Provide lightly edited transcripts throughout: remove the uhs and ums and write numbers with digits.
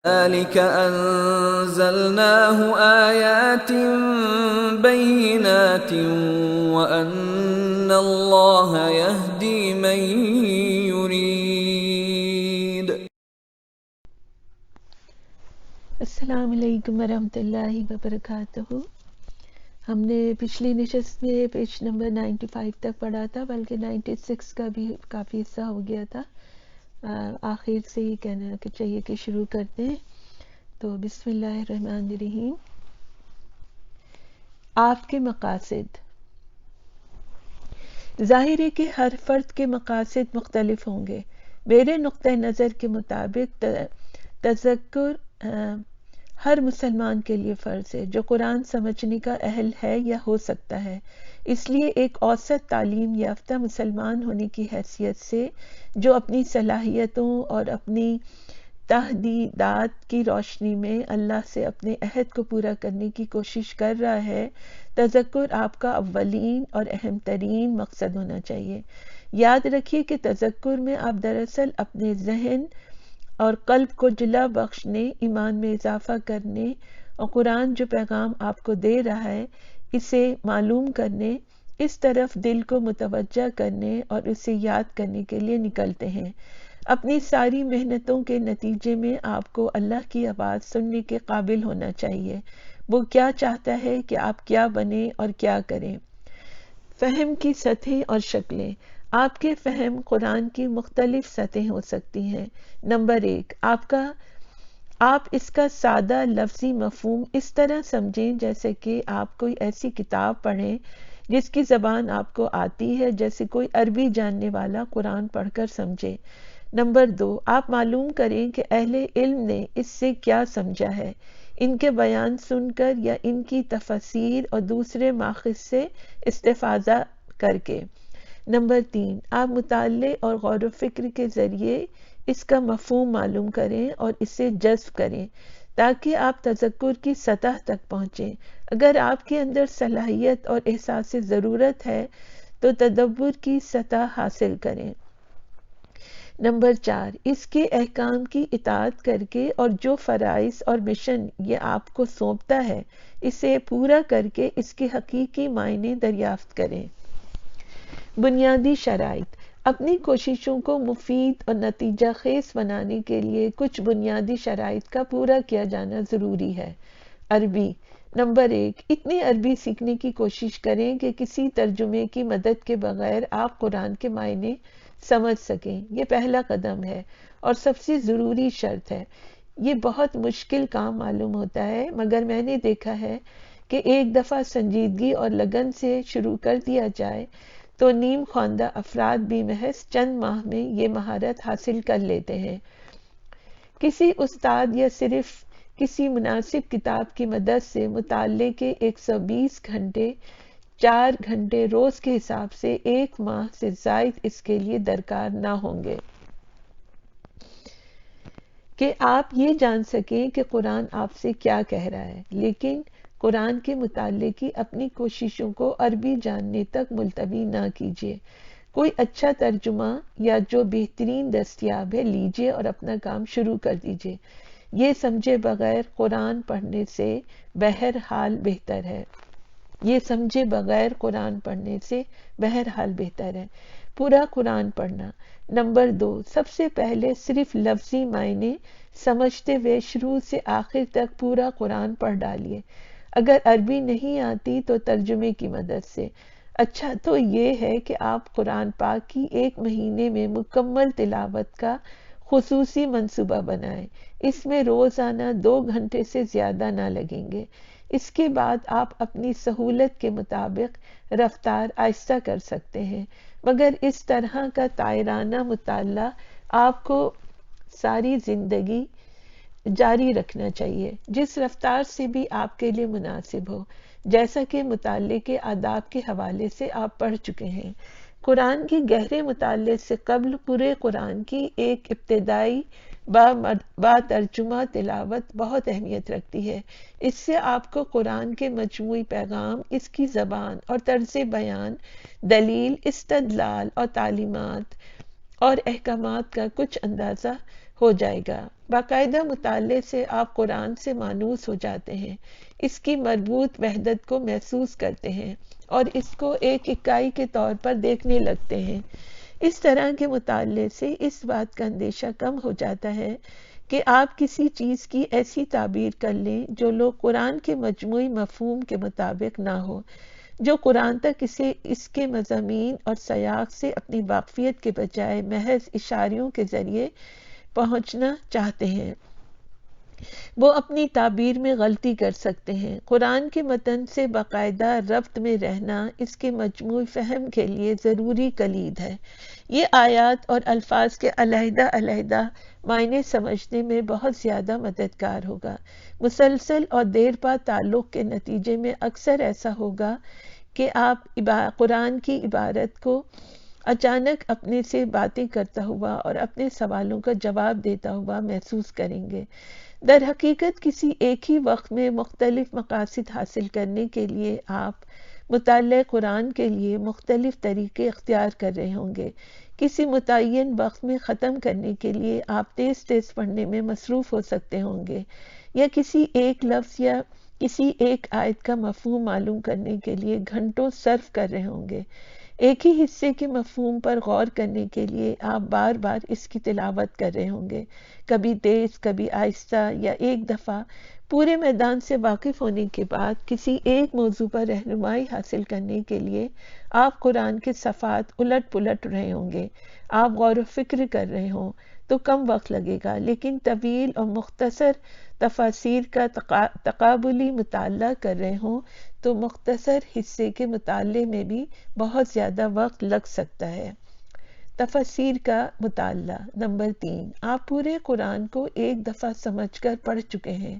ذلك أنزلناه آيات بينات وأن الله يهدي من يريد. السلام علیکم ورحمۃ اللہ وبرکاتہ۔ ہم نے پچھلی نشست میں پیج نمبر 95 تک پڑھا تھا، بلکہ 96 کا بھی کافی حصہ ہو گیا تھا۔ آخر سے یہ کہنا چاہیے کہ شروع کرتے ہیں۔ تو بسم اللہ الرحمن الرحیم۔ آپ کے مقاصد۔ ظاہر ہے کہ ہر فرد کے مقاصد مختلف ہوں گے۔ میرے نقطۂ نظر کے مطابق تذکر ہر مسلمان کے لیے فرض ہے جو قرآن سمجھنے کا اہل ہے یا ہو سکتا ہے۔ اس لیے ایک اوسط تعلیم یافتہ مسلمان ہونے کی حیثیت سے جو اپنی صلاحیتوں اور اپنی تحدیدات کی روشنی میں اللہ سے اپنے عہد کو پورا کرنے کی کوشش کر رہا ہے، تذکر آپ کا اولین اور اہم ترین مقصد ہونا چاہیے۔ یاد رکھیے کہ تذکر میں آپ دراصل اپنے ذہن اور قلب کو جلا بخشنے، ایمان میں اضافہ کرنے اور قرآن جو پیغام آپ کو دے رہا ہے اسے معلوم کرنے، اس طرف دل کو متوجہ کرنے اور اسے یاد کرنے کے لیے نکلتے ہیں۔ اپنی ساری محنتوں کے نتیجے میں آپ کو اللہ کی آواز سننے کے قابل ہونا چاہیے۔ وہ کیا چاہتا ہے کہ آپ کیا بنیں اور کیا کریں۔ فہم کی سطحیں اور شکلیں۔ آپ کے فہم قرآن کی مختلف سطحیں ہو سکتی ہیں۔ نمبر 1، آپ اس کا سادہ لفظی مفہوم اس طرح سمجھیں جیسے کہ آپ کوئی ایسی کتاب پڑھیں جس کی زبان آپ کو آتی ہے، جیسے کوئی عربی جاننے والا قرآن پڑھ کر سمجھے۔ نمبر 2، آپ معلوم کریں کہ اہل علم نے اس سے کیا سمجھا ہے، ان کے بیان سن کر یا ان کی تفاسیر اور دوسرے ماخذ سے استفادہ کر کے۔ نمبر 3، آپ مطالعے اور غور و فکر کے ذریعے اس کا مفہوم معلوم کریں اور اسے جذب کریں تاکہ آپ تذکر کی سطح تک پہنچیں۔ اگر آپ کے اندر صلاحیت اور احساس ضرورت ہے تو تدبر کی سطح حاصل کریں۔ نمبر 4، اس کے احکام کی اطاعت کر کے اور جو فرائض اور مشن یہ آپ کو سونپتا ہے اسے پورا کر کے اس کے حقیقی معنی دریافت کریں۔ بنیادی شرائط۔ اپنی کوششوں کو مفید اور نتیجہ خیز بنانے کے لیے کچھ بنیادی شرائط کا پورا کیا جانا ضروری ہے۔ عربی۔ نمبر 1، اتنی عربی سیکھنے کی کوشش کریں کہ کسی ترجمے کی مدد کے بغیر آپ قرآن کے معنی سمجھ سکیں۔ یہ پہلا قدم ہے اور سب سے ضروری شرط ہے۔ یہ بہت مشکل کام معلوم ہوتا ہے، مگر میں نے دیکھا ہے کہ ایک دفعہ سنجیدگی اور لگن سے شروع کر دیا جائے تو نیم خواندہ افراد بھی محض چند ماہ میں یہ مہارت حاصل کر لیتے ہیں۔ کسی استاد یا صرف کسی مناسب کتاب کی مدد سے مطالعے کے 120 گھنٹے 4 گھنٹے روز کے حساب سے 1 ماہ سے زائد اس کے لیے درکار نہ ہوں گے کہ آپ یہ جان سکیں کہ قرآن آپ سے کیا کہہ رہا ہے، لیکن قرآن کے مطالعے کی اپنی کوششوں کو عربی جاننے تک ملتوی نہ کیجیے۔ کوئی اچھا ترجمہ یا جو بہترین دستیاب ہے لیجیے اور اپنا کام شروع کر دیجیے۔ یہ سمجھے بغیر قرآن پڑھنے سے بہرحال بہتر ہے۔ پورا قرآن پڑھنا۔ نمبر 2، سب سے پہلے صرف لفظی معنی سمجھتے ہوئے شروع سے آخر تک پورا قرآن پڑھ ڈالیے۔ اگر عربی نہیں آتی تو ترجمے کی مدد سے۔ اچھا تو یہ ہے کہ آپ قرآن پاک کی 1 مہینے میں مکمل تلاوت کا خصوصی منصوبہ بنائیں۔ اس میں روزانہ 2 گھنٹے سے زیادہ نہ لگیں گے۔ اس کے بعد آپ اپنی سہولت کے مطابق رفتار آہستہ کر سکتے ہیں، مگر اس طرح کا طائرانہ مطالعہ آپ کو ساری زندگی جاری رکھنا چاہیے، جس رفتار سے بھی آپ کے لیے مناسب ہو، جیسا کہ مطالعے کے آداب کے حوالے سے آپ پڑھ چکے ہیں۔ قرآن کے گہرے مطالعے سے قبل پورے قرآن کی ایک ابتدائی با ترجمہ تلاوت بہت اہمیت رکھتی ہے۔ اس سے آپ کو قرآن کے مجموعی پیغام، اس کی زبان اور طرز بیان، دلیل، استدلال اور تعلیمات اور احکامات کا کچھ اندازہ ہو جائے گا۔ باقاعدہ مطالعے سے آپ قرآن سے مانوس ہو جاتے ہیں، اس کی مربوط وحدت کو محسوس کرتے ہیں اور اس کو ایک اکائی کے طور پر دیکھنے لگتے ہیں۔ اس طرح کے مطالعے سے اس بات کا اندیشہ کم ہو جاتا ہے کہ آپ کسی چیز کی ایسی تعبیر کر لیں جو لوگ قرآن کے مجموعی مفہوم کے مطابق نہ ہو، جو قرآن تک اس کے مضامین اور سیاق سے اپنی واقفیت کے بجائے محض اشاریوں کے ذریعے پہنچنا چاہتے ہیں، وہ اپنی تعبیر میں غلطی کر سکتے ہیں۔ قرآن کے متن سے باقاعدہ ربط میں رہنا اس کے مجموعی فہم کے لیے ضروری کلید ہے۔ یہ آیات اور الفاظ کے علیحدہ علیحدہ معنی سمجھنے میں بہت زیادہ مددگار ہوگا۔ مسلسل اور دیر پا تعلق کے نتیجے میں اکثر ایسا ہوگا کہ آپ قرآن کی عبارت کو اچانک اپنے سے باتیں کرتا ہوا اور اپنے سوالوں کا جواب دیتا ہوا محسوس کریں گے۔ در حقیقت کسی ایک ہی وقت میں مختلف مقاصد حاصل کرنے کے لیے آپ مطالعہ قرآن کے لیے مختلف طریقے اختیار کر رہے ہوں گے۔ کسی متعین وقت میں ختم کرنے کے لیے آپ تیز تیز پڑھنے میں مصروف ہو سکتے ہوں گے، یا کسی ایک لفظ یا کسی ایک آیت کا مفہوم معلوم کرنے کے لیے گھنٹوں صرف کر رہے ہوں گے۔ ایک ہی حصے کے مفہوم پر غور کرنے کے لیے آپ بار بار اس کی تلاوت کر رہے ہوں گے، کبھی تیز کبھی آہستہ، یا ایک دفعہ پورے میدان سے واقف ہونے کے بعد کسی ایک موضوع پر رہنمائی حاصل کرنے کے لیے آپ قرآن کے صفحات الٹ پلٹ رہے ہوں گے۔ آپ غور و فکر کر رہے ہوں تو کم وقت لگے گا، لیکن طویل اور مختصر تفاسیر کا تقابلی مطالعہ کر رہے ہوں تو مختصر حصے کے مطالعے میں بھی بہت زیادہ وقت لگ سکتا ہے۔ تفاسیر کا مطالعہ۔ نمبر 3، آپ پورے قرآن کو ایک دفعہ سمجھ کر پڑھ چکے ہیں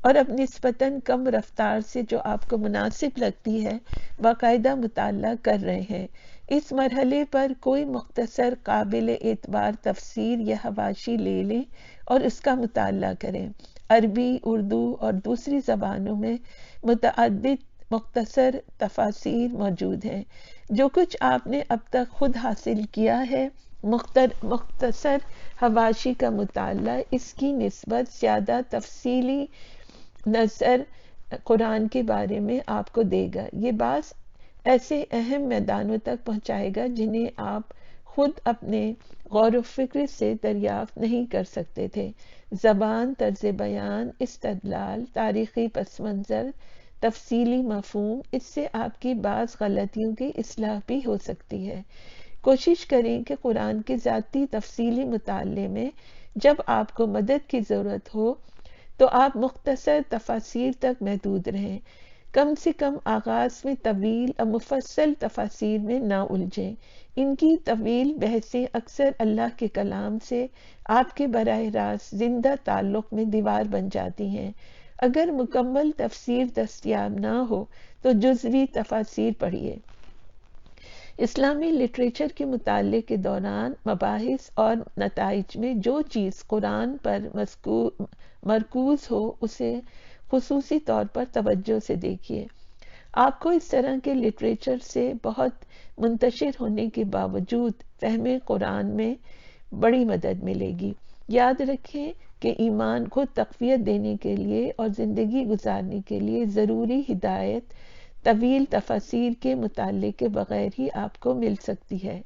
اور اب نسبتاً کم رفتار سے جو آپ کو مناسب لگتی ہے باقاعدہ مطالعہ کر رہے ہیں۔ اس مرحلے پر کوئی مختصر قابل اعتبار تفسیر یا حواشی لے لیں اور اس کا مطالعہ کریں۔ عربی، اردو اور دوسری زبانوں میں متعدد مختصر تفاسیر موجود ہیں۔ جو کچھ آپ نے اب تک خود حاصل کیا ہے، مختصر حواشی کا مطالعہ اس کی نسبت زیادہ تفصیلی نظر قرآن کے بارے میں آپ کو دے گا۔ یہ بعض ایسے اہم میدانوں تک پہنچائے گا جنہیں آپ خود اپنے غور و فکر سے دریافت نہیں کر سکتے تھے۔ زبان، طرز بیان، استدلال، تاریخی پس منظر، تفصیلی مفہوم، اس سے آپ کی بعض غلطیوں کی اصلاح بھی ہو سکتی ہے۔ کوشش کریں کہ قرآن کے ذاتی تفصیلی مطالعے میں جب آپ کو مدد کی ضرورت ہو تو آپ مختصر تفاسیر تک محدود رہیں۔ کم سے کم آغاز میں طویل اور مفصل تفاسیر میں نہ الجھیں۔ ان کی طویل بحثیں اکثر اللہ کے کلام سے آپ کے براہ راست زندہ تعلق میں دیوار بن جاتی ہیں۔ اگر مکمل تفسیر دستیاب نہ ہو تو جزوی تفاسیر پڑھیے۔ اسلامی لٹریچر کے مطالعے کے دوران مباحث اور نتائج میں جو چیز قرآن پر مرکوز ہو اسے خصوصی طور پر توجہ سے دیکھیے۔ آپ کو اس طرح کے لٹریچر سے بہت منتشر ہونے کے باوجود فہم قرآن میں بڑی مدد ملے گی۔ یاد رکھیں کہ ایمان کو تقویت دینے کے لیے اور زندگی گزارنے کے لیے ضروری ہدایت طویل تفاسیر کے مطالعے کے بغیر ہی آپ کو مل سکتی ہے۔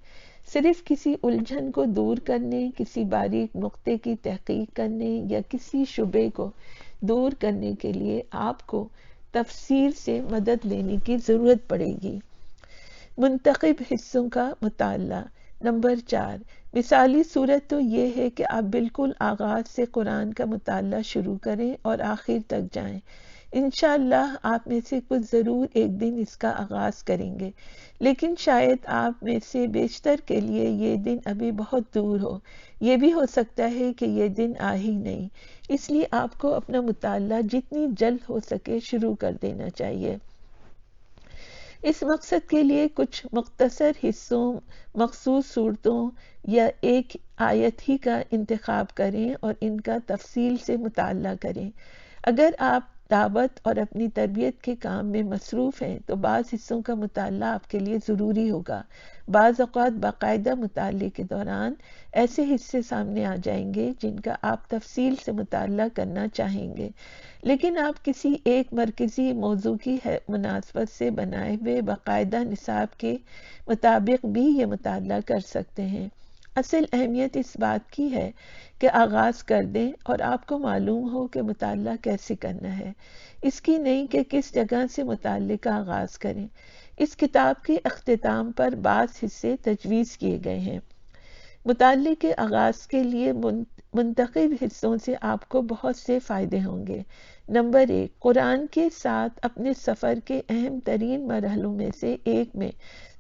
صرف کسی الجھن کو دور کرنے، کسی باریک نقطے کی تحقیق کرنے یا کسی شبہے کو دور کرنے کے لیے آپ کو تفسیر سے مدد لینے کی ضرورت پڑے گی۔ منتخب حصوں کا مطالعہ۔ نمبر 4، مثالی صورت تو یہ ہے کہ آپ بالکل آغاز سے قرآن کا مطالعہ شروع کریں اور آخر تک جائیں۔ انشاءاللہ آپ میں سے کچھ ضرور ایک دن اس کا آغاز کریں گے، لیکن شاید آپ میں سے بیشتر کے لیے یہ دن ابھی بہت دور ہو۔ یہ بھی ہو سکتا ہے کہ یہ دن آ ہی نہیں۔ اس لیے آپ کو اپنا مطالعہ جتنی جلد ہو سکے شروع کر دینا چاہیے۔ اس مقصد کے لیے کچھ مختصر حصوں، مخصوص صورتوں یا ایک آیت ہی کا انتخاب کریں اور ان کا تفصیل سے مطالعہ کریں۔ اگر آپ دعوت اور اپنی تربیت کے کام میں مصروف ہیں تو بعض حصوں کا مطالعہ آپ کے لیے ضروری ہوگا۔ بعض اوقات باقاعدہ مطالعے کے دوران ایسے حصے سامنے آ جائیں گے جن کا آپ تفصیل سے مطالعہ کرنا چاہیں گے، لیکن آپ کسی ایک مرکزی موضوع کی مناسبت سے بنائے ہوئے باقاعدہ نصاب کے مطابق بھی یہ مطالعہ کر سکتے ہیں۔ اصل اہمیت اس بات کی ہے کہ آغاز کر دیں اور آپ کو معلوم ہو کہ مطالعہ کیسے کرنا ہے، اس کی نہیں کہ کس جگہ سے مطالعے کا آغاز کریں۔ اس کتاب کے اختتام پر بعض حصے تجویز کیے گئے ہیں۔ مطالعے کے آغاز کے لیے منتخب حصوں سے آپ کو بہت سے فائدے ہوں گے۔ نمبر 1، قرآن کے ساتھ اپنے سفر کے اہم ترین مرحلوں میں سے ایک میں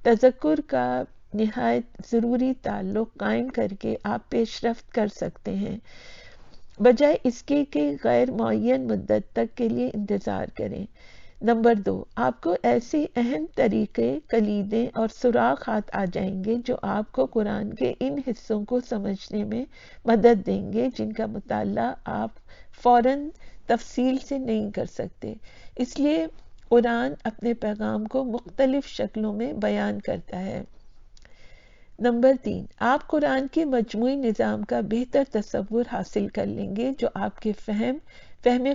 تذکر کا نہایت ضروری تعلق قائم کر کے آپ پیش رفت کر سکتے ہیں، بجائے اس کے کہ غیر معین مدت تک کے لیے انتظار کریں۔ نمبر 2، آپ کو ایسے اہم طریقے، کلیدیں اور سوراخات آ جائیں گے جو آپ کو قرآن کے ان حصوں کو سمجھنے میں مدد دیں گے جن کا مطالعہ آپ فوراً تفصیل سے نہیں کر سکتے۔ اس لیے قرآن اپنے پیغام کو مختلف شکلوں میں بیان کرتا ہے۔ نمبر 3، آپ قرآن کے مجموعی نظام کا بہتر تصور حاصل کر لیں گے جو آپ کے فہم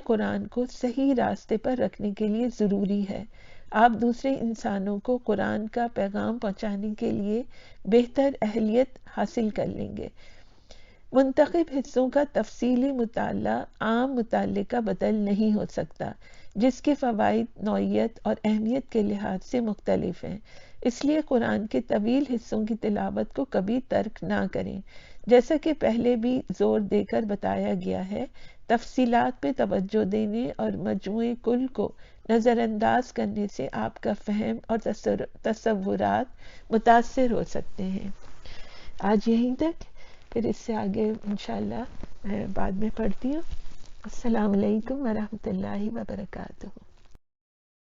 قرآن کو صحیح راستے پر رکھنے کے لیے ضروری ہے۔ آپ دوسرے انسانوں کو قرآن کا پیغام پہنچانے کے لیے بہتر اہلیت حاصل کر لیں گے۔ منتخب حصوں کا تفصیلی مطالعہ عام مطالعے کا بدل نہیں ہو سکتا، جس کے فوائد نوعیت اور اہمیت کے لحاظ سے مختلف ہیں۔ اس لیے قرآن کے طویل حصوں کی تلاوت کو کبھی ترک نہ کریں۔ جیسا کہ پہلے بھی زور دے کر بتایا گیا ہے، تفصیلات پہ توجہ دینے اور مجموعے کل کو نظر انداز کرنے سے آپ کا فہم اور تصورات متاثر ہو سکتے ہیں۔ آج یہیں تک، پھر اس سے آگے انشاءاللہ میں بعد میں پڑھتی ہوں۔ السلام علیکم ورحمۃ اللہ وبرکاتہ۔